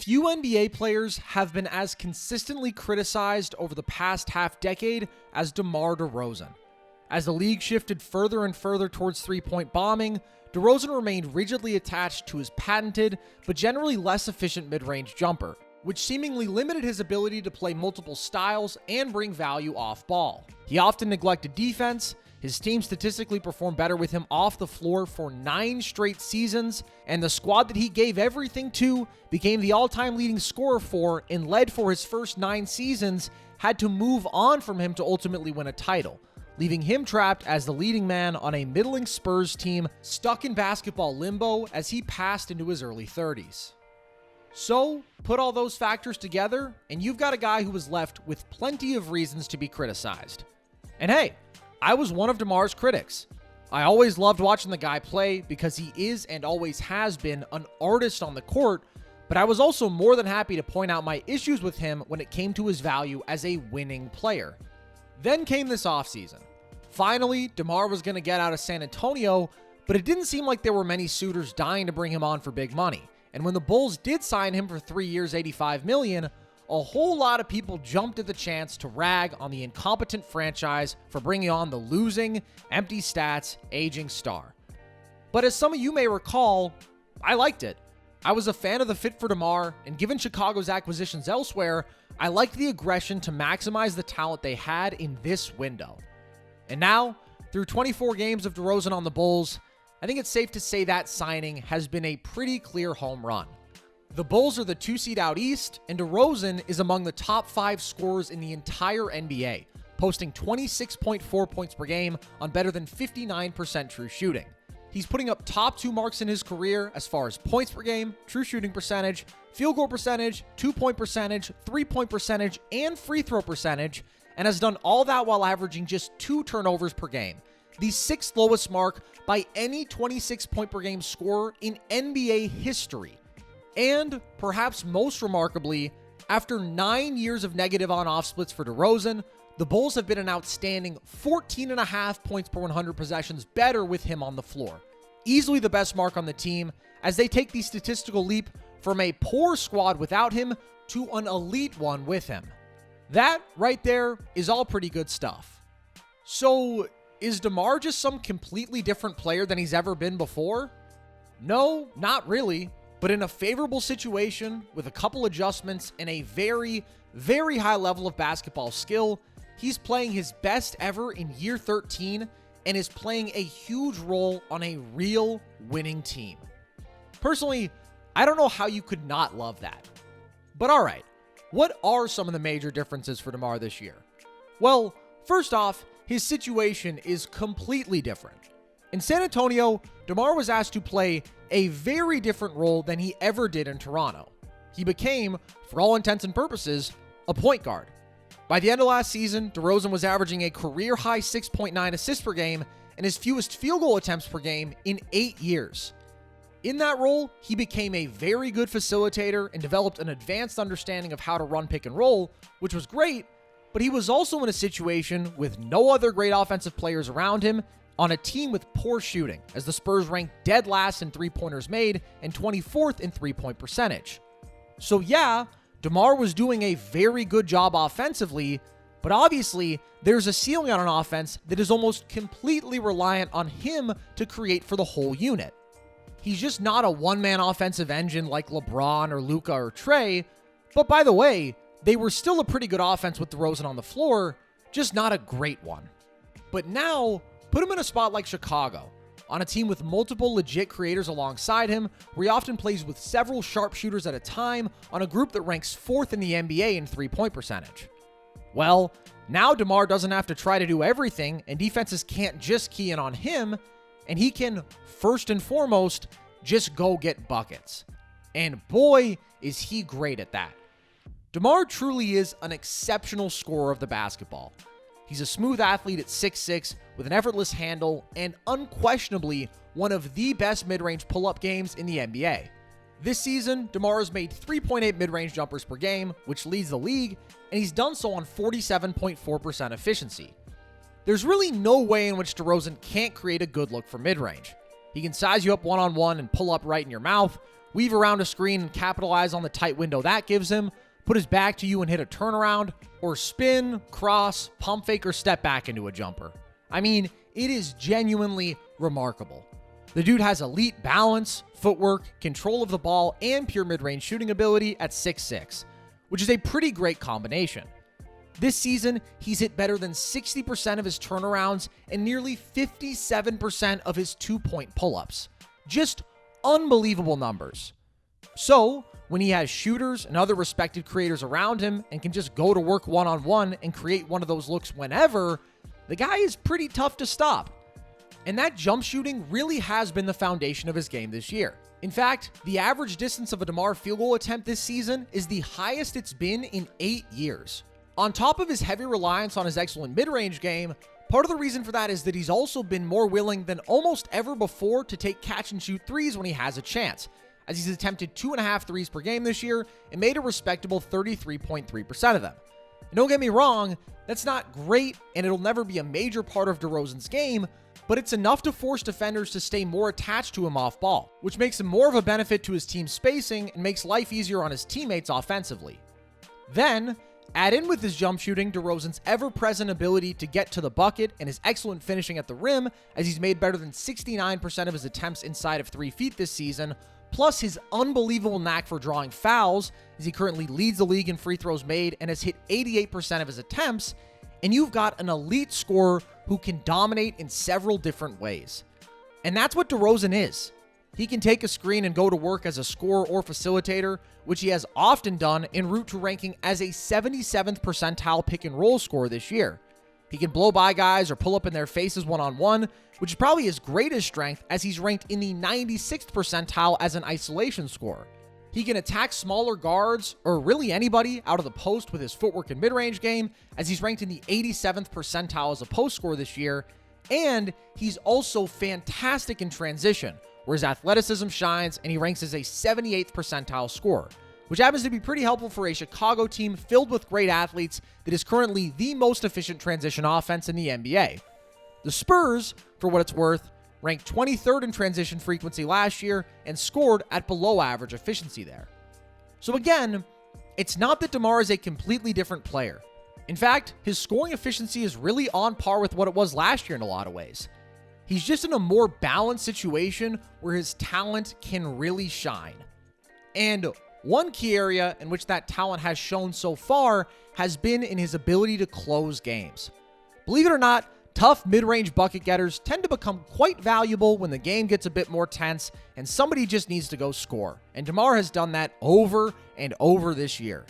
Few NBA players have been as consistently criticized over the past half-decade as DeMar DeRozan. As the league shifted further and further towards three-point bombing, DeRozan remained rigidly attached to his patented, but generally less efficient mid-range jumper, which seemingly limited his ability to play multiple styles and bring value off-ball. He often neglected defense. His team statistically performed better with him off the floor for 9 straight seasons, and the squad that he gave everything to became the all-time leading scorer for and led for his first 9 seasons, had to move on from him to ultimately win a title, leaving him trapped as the leading man on a middling Spurs team stuck in basketball limbo as he passed into his early 30s. So, put all those factors together, and you've got a guy who was left with plenty of reasons to be criticized. And hey, I was one of DeMar's critics. I always loved watching the guy play because he is and always has been an artist on the court, but I was also more than happy to point out my issues with him when it came to his value as a winning player. Then came this offseason. Finally, DeMar was going to get out of San Antonio, but it didn't seem like there were many suitors dying to bring him on for big money. And when the Bulls did sign him for 3 years, $85 million, a whole lot of people jumped at the chance to rag on the incompetent franchise for bringing on the losing, empty stats, aging star. But as some of you may recall, I liked it. I was a fan of the fit for DeMar, and given Chicago's acquisitions elsewhere, I liked the aggression to maximize the talent they had in this window. And now, through 24 games of DeRozan on the Bulls, I think it's safe to say that signing has been a pretty clear home run. The Bulls are the 2 seed out east, and DeRozan is among the top 5 scorers in the entire NBA, posting 26.4 points per game on better than 59% true shooting. He's putting up top 2 marks in his career as far as points per game, true shooting percentage, field goal percentage, 2-point percentage, 3-point percentage, and free throw percentage, and has done all that while averaging just 2 turnovers per game, the 6th lowest mark by any 26-point per game scorer in NBA history. And, perhaps most remarkably, after 9 years of negative on-off splits for DeRozan, the Bulls have been an outstanding 14.5 points per 100 possessions better with him on the floor. Easily the best mark on the team, as they take the statistical leap from a poor squad without him to an elite one with him. That, right there, is all pretty good stuff. So, is DeMar just some completely different player than he's ever been before? No, not really. But in a favorable situation, with a couple adjustments and a very, very high level of basketball skill, he's playing his best ever in year 13 and is playing a huge role on a real winning team. Personally, I don't know how you could not love that. But alright, what are some of the major differences for DeMar this year? Well, first off, his situation is completely different. In San Antonio, DeMar was asked to play a very different role than he ever did in Toronto. He became, for all intents and purposes, a point guard. By the end of last season, DeRozan was averaging a career-high 6.9 assists per game and his fewest field goal attempts per game in 8 years. In that role, he became a very good facilitator and developed an advanced understanding of how to run pick and roll, which was great, but he was also in a situation with no other great offensive players around him on a team with poor shooting, as the Spurs ranked dead last in three-pointers made and 24th in three-point percentage. So yeah, DeMar was doing a very good job offensively, but obviously there's a ceiling on an offense that is almost completely reliant on him to create for the whole unit. He's just not a one-man offensive engine like LeBron or Luka or Trey, but by the way, they were still a pretty good offense with DeRozan on the floor, just not a great one. But now, put him in a spot like Chicago, on a team with multiple legit creators alongside him, where he often plays with several sharpshooters at a time on a group that ranks 4th in the NBA in three-point percentage. Well, now DeMar doesn't have to try to do everything, and defenses can't just key in on him, and he can, first and foremost, just go get buckets. And boy, is he great at that. DeMar truly is an exceptional scorer of the basketball. He's a smooth athlete at 6'6", with an effortless handle, and unquestionably one of the best mid-range pull-up games in the NBA. This season, DeMar has made 3.8 mid-range jumpers per game, which leads the league, and he's done so on 47.4% efficiency. There's really no way in which DeRozan can't create a good look for mid-range. He can size you up one-on-one and pull up right in your mouth, weave around a screen and capitalize on the tight window that gives him, put his back to you and hit a turnaround, or spin, cross, pump fake, or step back into a jumper. I mean, it is genuinely remarkable. The dude has elite balance, footwork, control of the ball, and pure mid-range shooting ability at 6'6", which is a pretty great combination. This season, he's hit better than 60% of his turnarounds and nearly 57% of his two-point pull-ups. Just unbelievable numbers. So, when he has shooters and other respected creators around him and can just go to work one-on-one and create one of those looks whenever, the guy is pretty tough to stop. And that jump shooting really has been the foundation of his game this year. In fact, the average distance of a DeMar field goal attempt this season is the highest it's been in 8 years. On top of his heavy reliance on his excellent mid-range game, part of the reason for that is that he's also been more willing than almost ever before to take catch-and-shoot threes when he has a chance, as he's attempted 2.5 threes per game this year and made a respectable 33.3% of them. And don't get me wrong, that's not great, and it'll never be a major part of DeRozan's game, but it's enough to force defenders to stay more attached to him off ball, which makes him more of a benefit to his team's spacing and makes life easier on his teammates offensively. Then, add in with his jump shooting DeRozan's ever-present ability to get to the bucket and his excellent finishing at the rim, as he's made better than 69% of his attempts inside of 3 feet this season, plus his unbelievable knack for drawing fouls, as he currently leads the league in free throws made and has hit 88% of his attempts, and you've got an elite scorer who can dominate in several different ways. And that's what DeRozan is. He can take a screen and go to work as a scorer or facilitator, which he has often done en route to ranking as a 77th percentile pick and roll scorer this year. He can blow by guys or pull up in their faces one-on-one, which is probably his greatest strength, as he's ranked in the 96th percentile as an isolation scorer. He can attack smaller guards, or really anybody, out of the post with his footwork and mid-range game, as he's ranked in the 87th percentile as a post scorer this year, and he's also fantastic in transition, where his athleticism shines and he ranks as a 78th percentile scorer, which happens to be pretty helpful for a Chicago team filled with great athletes that is currently the most efficient transition offense in the NBA. The Spurs, for what it's worth, ranked 23rd in transition frequency last year and scored at below average efficiency there. So again, it's not that DeMar is a completely different player. In fact, his scoring efficiency is really on par with what it was last year in a lot of ways. He's just in a more balanced situation where his talent can really shine. And one key area in which that talent has shown so far has been in his ability to close games. Believe it or not, tough mid-range bucket getters tend to become quite valuable when the game gets a bit more tense and somebody just needs to go score. And DeMar has done that over and over this year.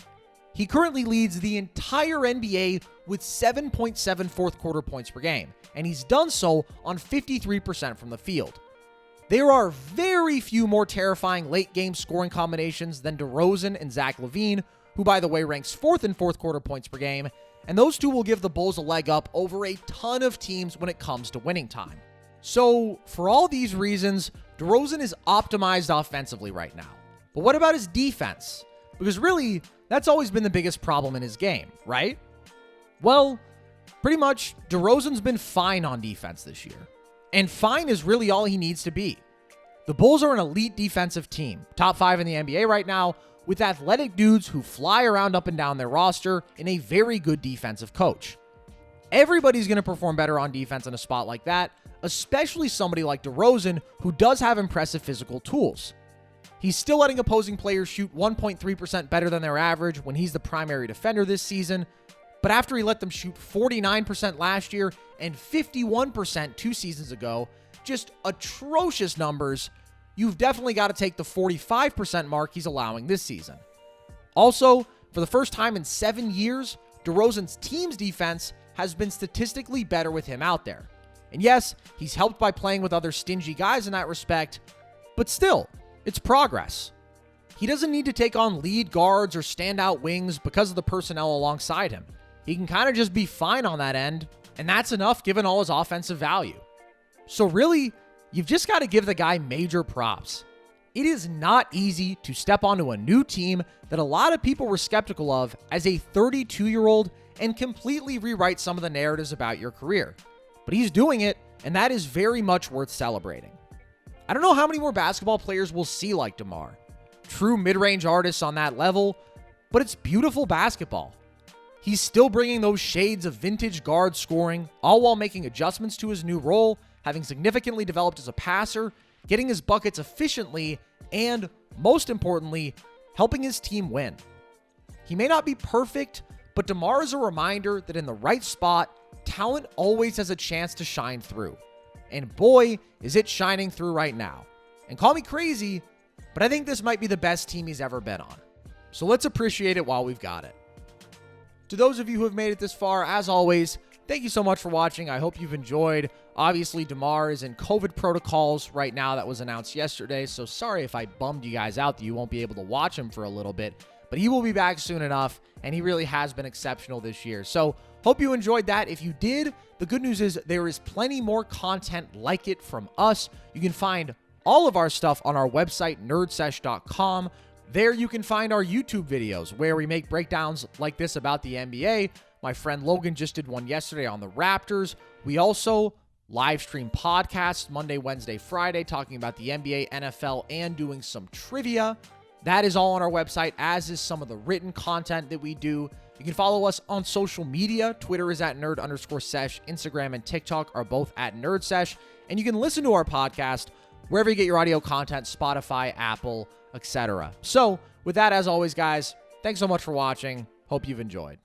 He currently leads the entire NBA with 7.7 fourth quarter points per game, and he's done so on 53% from the field. There are very few more terrifying late game scoring combinations than DeRozan and Zach LaVine, who by the way ranks 4th in fourth quarter points per game, and those two will give the Bulls a leg up over a ton of teams when it comes to winning time. So, for all these reasons, DeRozan is optimized offensively right now. But what about his defense? Because really, that's always been the biggest problem in his game, right? Well, pretty much, DeRozan's been fine on defense this year. And fine is really all he needs to be. The Bulls are an elite defensive team, top 5 in the NBA right now, with athletic dudes who fly around up and down their roster and a very good defensive coach. Everybody's going to perform better on defense in a spot like that, especially somebody like DeRozan, who does have impressive physical tools. He's still letting opposing players shoot 1.3% better than their average when he's the primary defender this season, but after he let them shoot 49% last year and 51% 2 seasons ago, just atrocious numbers, you've definitely got to take the 45% mark he's allowing this season. Also, for the first time in 7 years, DeRozan's team's defense has been statistically better with him out there. And yes, he's helped by playing with other stingy guys in that respect, but still, it's progress. He doesn't need to take on lead guards or standout wings because of the personnel alongside him. He can kind of just be fine on that end, and that's enough given all his offensive value. So really, you've just got to give the guy major props. It is not easy to step onto a new team that a lot of people were skeptical of as a 32-year-old and completely rewrite some of the narratives about your career. But he's doing it, and that is very much worth celebrating. I don't know how many more basketball players we'll see like DeMar. true mid-range artists on that level, but it's beautiful basketball. He's still bringing those shades of vintage guard scoring, all while making adjustments to his new role, having significantly developed as a passer, getting his buckets efficiently, and, most importantly, helping his team win. He may not be perfect, but DeMar is a reminder that in the right spot, talent always has a chance to shine through. And boy, is it shining through right now. And call me crazy, but I think this might be the best team he's ever been on. So let's appreciate it while we've got it. To those of you who have made it this far, as always, thank you so much for watching. I hope you've enjoyed. Obviously, DeMar is in COVID protocols right now. That was announced yesterday, so sorry if I bummed you guys out that you won't be able to watch him for a little bit. But he will be back soon enough, and he really has been exceptional this year. So hope you enjoyed that. If you did, the good news is there is plenty more content like it from us. You can find all of our stuff on our website, nerdsesh.com. There you can find our YouTube videos where we make breakdowns like this about the NBA. My friend Logan just did one yesterday on the Raptors. We also live stream podcasts Monday, Wednesday, Friday, talking about the NBA, NFL, and doing some trivia. That is all on our website, as is some of the written content that we do. You can follow us on social media. Twitter is at nerd_sesh. Instagram and TikTok are both at Nerd Sesh. And you can listen to our podcast wherever you get your audio content, Spotify, Apple, etc. So with that, as always, guys, thanks so much for watching. Hope you've enjoyed.